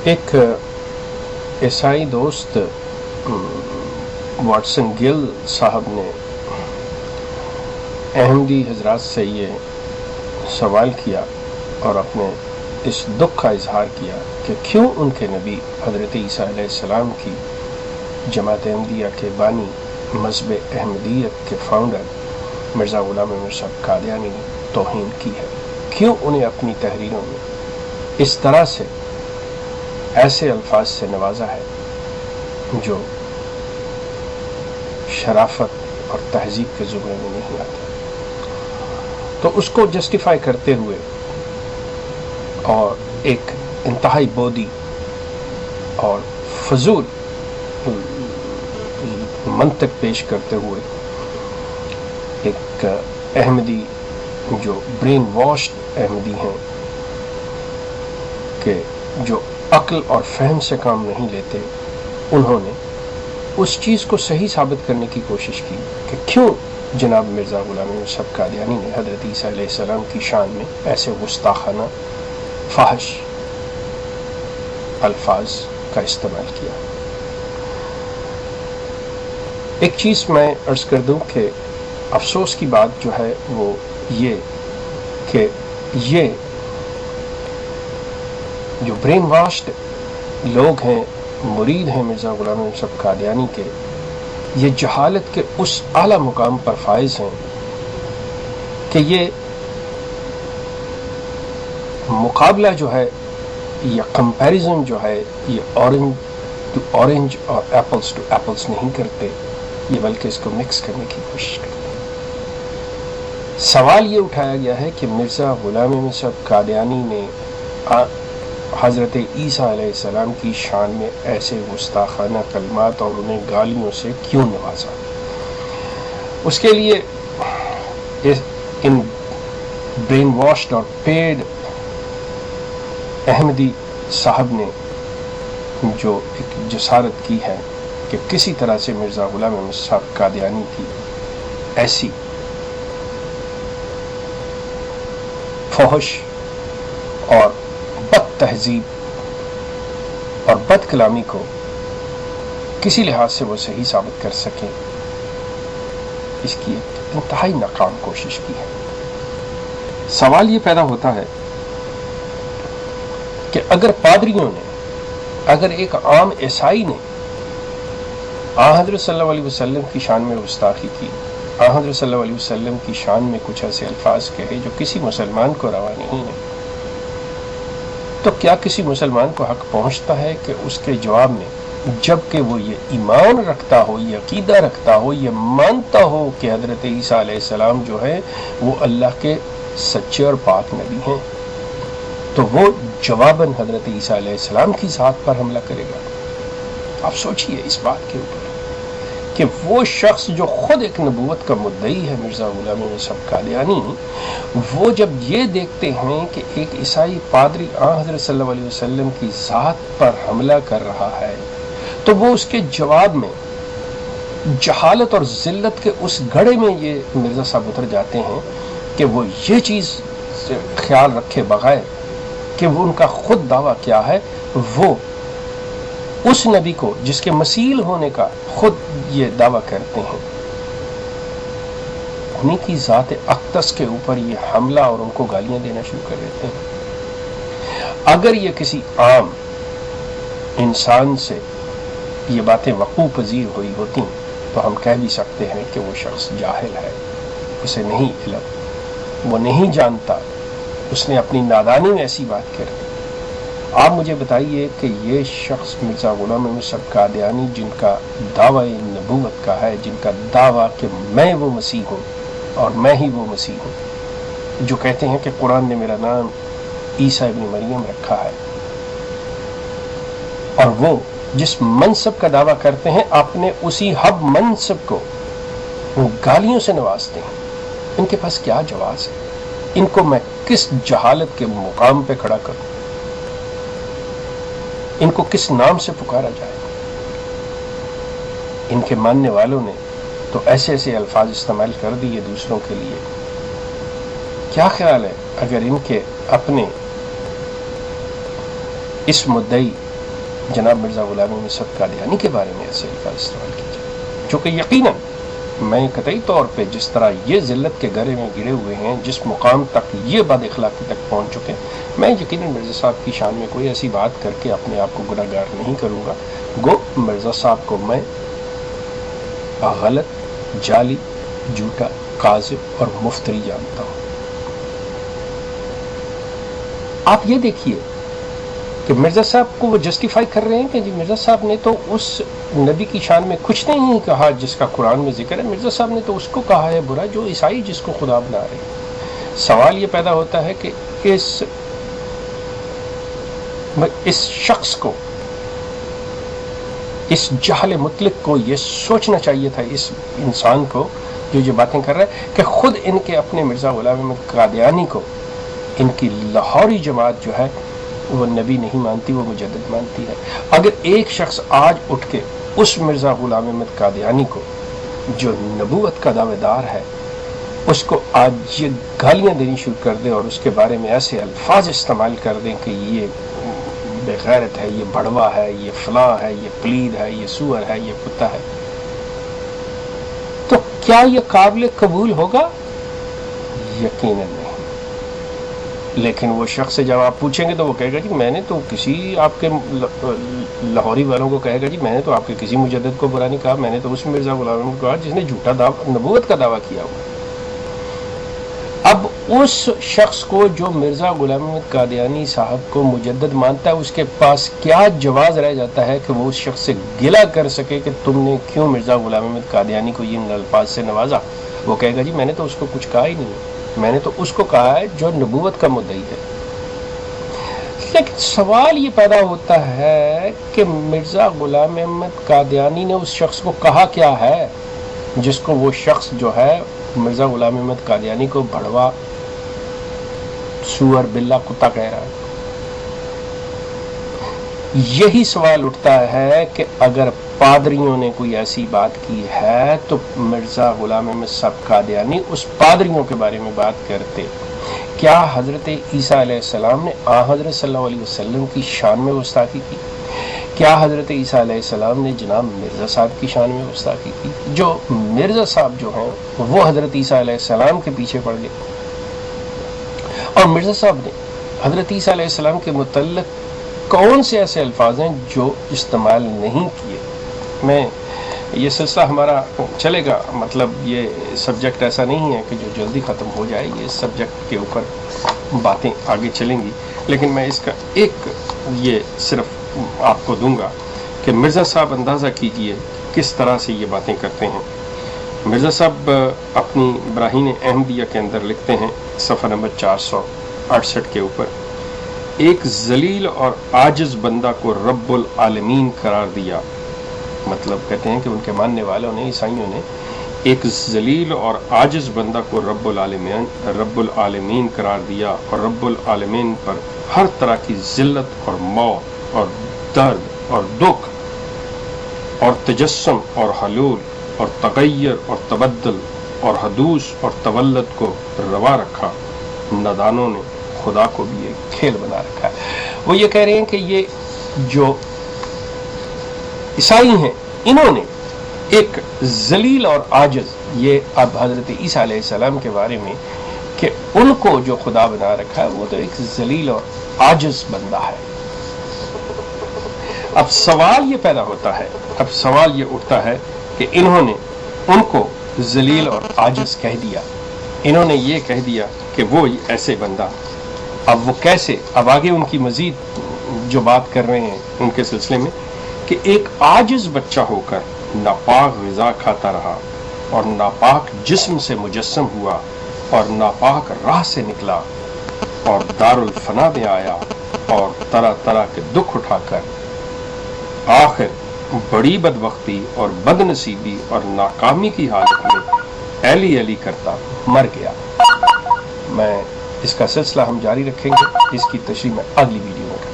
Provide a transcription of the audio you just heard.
ایک عیسائی دوست واٹسن گل صاحب نے احمدی حضرات سے یہ سوال کیا اور اپنے اس دکھ کا اظہار کیا کہ کیوں ان کے نبی حضرت عیسیٰ علیہ السلام کی جماعت احمدیہ کے بانی مذہب احمدیت کے فاؤنڈر مرزا غلام احمد صاحب قادیانی نے توہین کی ہے، کیوں انہیں اپنی تحریروں میں اس طرح سے ایسے الفاظ سے نوازا ہے جو شرافت اور تہذیب کے زمرے میں نہیں آتے۔ تو اس کو جسٹیفائی کرتے ہوئے اور ایک انتہائی بودی اور فضول منطق پیش کرتے ہوئے ایک احمدی جو برین واشڈ احمدی ہیں کہ جو عقل اور فہم سے کام نہیں لیتے، انہوں نے اس چیز کو صحیح ثابت کرنے کی کوشش کی کہ کیوں جناب مرزا غلام احمد صاحب قادیانی نے حضرت عیسیٰ علیہ السلام کی شان میں ایسے گستاخانہ فاحش الفاظ کا استعمال کیا۔ ایک چیز میں عرض کر دوں کہ افسوس کی بات جو ہے وہ یہ کہ یہ جو برین واشڈ لوگ ہیں، مرید ہیں مرزا غلام احمد صاحب قادیانی کے، یہ جہالت کے اس اعلیٰ مقام پر فائز ہیں کہ یہ مقابلہ جو ہے، یہ کمپیریزن جو ہے، یہ اورنج ٹو اورنج اور ایپلز ٹو ایپلز نہیں کرتے، یہ بلکہ اس کو مکس کرنے کی کوشش کرتے ہیں۔ سوال یہ اٹھایا گیا ہے کہ مرزا غلام احمد صاحب قادیانی نے حضرت عیسیٰ علیہ السلام کی شان میں ایسے گستاخانہ کلمات اور انہیں گالیوں سے کیوں نوازا۔ اس کے لیے ان برین واشڈ اور پیڈ احمدی صاحب نے جو ایک جسارت کی ہے کہ کسی طرح سے مرزا غلام احمد صاحب قادیانی کی ایسی فحش اور بد تہذیب اور بد کلامی کو کسی لحاظ سے وہ صحیح ثابت کر سکیں، اس کی ایک انتہائی ناکام کوشش کی ہے۔ سوال یہ پیدا ہوتا ہے کہ اگر پادریوں نے، اگر ایک عام عیسائی نے حضرت صلی اللہ علیہ وسلم کی شان میں گستاخی کی، حضرت صلی اللہ علیہ وسلم کی شان میں کچھ ایسے الفاظ کہے جو کسی مسلمان کو روا نہیں ہے، تو کیا کسی مسلمان کو حق پہنچتا ہے کہ اس کے جواب میں، جب کہ وہ یہ ایمان رکھتا ہو، یہ عقیدہ رکھتا ہو، یہ مانتا ہو کہ حضرت عیسیٰ علیہ السلام جو ہے وہ اللہ کے سچے اور پاک نبی ہیں، تو وہ جواباً حضرت عیسیٰ علیہ السلام کی ذات پر حملہ کرے گا؟ آپ سوچئے اس بات کے اوپر کہ وہ شخص جو خود ایک نبوت کا مدعی ہے، مرزا غلام احمد صاحب قادیانی، وہ جب یہ دیکھتے ہیں کہ ایک عیسائی پادری حضرت صلی اللہ علیہ وسلم کی ذات پر حملہ کر رہا ہے، تو وہ اس کے جواب میں جہالت اور ذلت کے اس گڑھے میں یہ مرزا صاحب اتر جاتے ہیں کہ وہ یہ چیز سے خیال رکھے بغیر کہ وہ ان کا خود دعویٰ کیا ہے، وہ اس نبی کو جس کے مثیل ہونے کا خود یہ دعویٰ کرتے ہیں، انہیں کی ذات اقدس کے اوپر یہ حملہ اور ان کو گالیاں دینا شروع کر دیتے ہیں۔ اگر یہ کسی عام انسان سے یہ باتیں وقوع پذیر ہوئی ہوتی تو ہم کہہ بھی سکتے ہیں کہ وہ شخص جاہل ہے، اسے نہیں علم، وہ نہیں جانتا، اس نے اپنی نادانی میں ایسی بات کر دی۔ آپ مجھے بتائیے کہ یہ شخص مرزا غلام احمد صاحب قادیانی، جن کا دعویٰ نبوت کا ہے، جن کا دعویٰ کہ میں وہ مسیح ہوں اور میں ہی وہ مسیح ہوں، جو کہتے ہیں کہ قرآن نے میرا نام عیسیٰ ابن مریم رکھا ہے، اور وہ جس منصب کا دعویٰ کرتے ہیں اپنے اسی حب منصب کو وہ گالیوں سے نوازتے ہیں، ان کے پاس کیا جواز ہے؟ ان کو میں کس جہالت کے مقام پہ کھڑا کروں؟ ان کو کس نام سے پکارا جائے؟ ان کے ماننے والوں نے تو ایسے ایسے الفاظ استعمال کر دیے دوسروں کے لیے۔ کیا خیال ہے اگر ان کے اپنے اس مدعی جناب مرزا غلام احمد صاحب قادیانی کے بارے میں ایسے الفاظ استعمال کیے جائیں، جو کہ یقیناً میں قطعی طور پہ جس طرح یہ ذلت کے گرے میں گرے ہوئے ہیں، جس مقام تک یہ بد اخلاقی تک پہنچ چکے ہیں، میں یقیناً مرزا صاحب کی شان میں کوئی ایسی بات کر کے اپنے آپ کو گناہ گار نہیں کروں گا۔ گو مرزا صاحب کو میں غلط، جعلی، جھوٹا، کاذب اور مفتری جانتا ہوں۔ آپ یہ دیکھیے کہ مرزا صاحب کو وہ جسٹیفائی کر رہے ہیں کہ جی مرزا صاحب نے تو اس نبی کی شان میں کچھ نہیں کہا جس کا قرآن میں ذکر ہے، مرزا صاحب نے تو اس کو کہا ہے برا جو عیسائی جس کو خدا بنا رہے ہیں۔ سوال یہ پیدا ہوتا ہے کہ اس شخص کو، اس جہل مطلق کو یہ سوچنا چاہیے تھا، اس انسان کو جو یہ باتیں کر رہا ہے، کہ خود ان کے اپنے مرزا غلام احمد قادیانی کو ان کی لاہوری جماعت جو ہے وہ نبی نہیں مانتی، وہ مجدد مانتی ہے۔ اگر ایک شخص آج اٹھ کے اس مرزا غلام احمد قادیانی کو جو نبوت کا دعوے دار ہے، اس کو آج یہ گالیاں دینی شروع کر دے اور اس کے بارے میں ایسے الفاظ استعمال کر دیں کہ یہ بے غیرت ہے، یہ بڑوا ہے، یہ فلاں ہے، یہ پلید ہے، یہ سور ہے، یہ کتا ہے، تو کیا یہ قابل قبول ہوگا؟ یقیناً نہیں۔ لیکن وہ شخص سے جب آپ پوچھیں گے تو وہ کہے گا جی میں نے تو کسی آپ کے لاہوری والوں کو کہے گا جی میں نے تو آپ کے کسی مجدد کو برا نہیں کہا، میں نے تو اس مرزا غلام احمد کو کہا جس نے جھوٹا نبوت کا دعویٰ کیا ہوا۔ اب اس شخص کو جو مرزا غلام احمد قادیانی صاحب کو مجدد مانتا ہے، اس کے پاس کیا جواز رہ جاتا ہے کہ وہ اس شخص سے گلہ کر سکے کہ تم نے کیوں مرزا غلام احمد قادیانی کو ان الفاظ سے نوازا؟ وہ کہے گا جی میں نے تو اس کو کچھ کہا ہی نہیں، میں نے تو اس کو کہا ہے جو نبوت کا مدعی ہے۔ لیکن سوال یہ پیدا ہوتا ہے کہ مرزا غلام احمد قادیانی نے اس شخص کو کہا کیا ہے جس کو وہ شخص جو ہے مرزا غلام احمد قادیانی کو بڑوا، سور، بلا، کتا کہہ رہا ہے؟ یہی سوال اٹھتا ہے کہ اگر پادریوں نے کوئی ایسی بات کی ہے تو مرزا غلام احمد صاحب قادیانی اس پادریوں کے بارے میں بات کرتے، کیا حضرت عیسیٰ علیہ السلام نے حضرت صلی اللہ علیہ وسلم کی شان میں گستاخی کی؟ کیا حضرت عیسیٰ علیہ السلام نے جناب مرزا صاحب کی شان میں گستاخی کی؟ جو مرزا صاحب جو ہیں وہ حضرت عیسیٰ علیہ السلام کے پیچھے پڑ گئے، اور مرزا صاحب نے حضرت عیسیٰ علیہ السلام کے متعلق کون سے ایسے الفاظ ہیں جو استعمال نہیں کیے؟ میں یہ سلسلہ ہمارا چلے گا، مطلب یہ سبجیکٹ ایسا نہیں ہے کہ جو جلدی ختم ہو جائے، یہ سبجیکٹ کے اوپر باتیں آگے چلیں گی، لیکن میں اس کا ایک یہ صرف آپ کو دوں گا کہ مرزا صاحب اندازہ کیجئے کس طرح سے یہ باتیں کرتے ہیں۔ مرزا صاحب اپنی براہین احمدیہ کے اندر لکھتے ہیں صفحہ نمبر 468 کے اوپر، ایک ذلیل اور عاجز بندہ کو رب العالمین قرار دیا، مطلب کہتے ہیں کہ ان کے ماننے والوں نے، عیسائیوں نے ایک ذلیل اور عاجز بندہ کو رب العالمین قرار دیا، اور رب العالمین پر ہر طرح کی ذلت اور موت اور درد اور دکھ اور تجسم اور حلول اور تغیر اور تبدل اور حدوث اور تولد کو روا رکھا۔ نادانوں نے خدا کو بھی ایک کھیل بنا رکھا ہے۔ وہ یہ کہہ رہے ہیں کہ یہ جو عیسائی ہیں انہوں نے ایک ذلیل اور عاجز، یہ اب حضرت عیسیٰ علیہ السلام کے بارے میں کہ ان کو جو خدا بنا رکھا ہے وہ تو ایک ذلیل اور عاجز بندہ ہے۔ اب سوال یہ پیدا ہوتا ہے، اب سوال یہ اٹھتا ہے کہ انہوں نے ان کو ذلیل اور عاجز کہہ دیا، انہوں نے یہ کہہ دیا کہ وہ ایسے بندہ، اب وہ کیسے؟ اب آگے ان کی مزید جو بات کر رہے ہیں ان کے سلسلے میں کہ ایک عاجز بچہ ہو کر ناپاک غذا کھاتا رہا اور ناپاک جسم سے مجسم ہوا اور ناپاک راہ سے نکلا اور دارالفنا میں آیا اور طرح طرح کے دکھ اٹھا کر آخر بڑی بدبختی اور بد نصیبی اور ناکامی کی حالت میں ایلی ایلی کرتا مر گیا۔ میں اس کا سلسلہ ہم جاری رکھیں گے، اس کی تشریح میں اگلی ویڈیو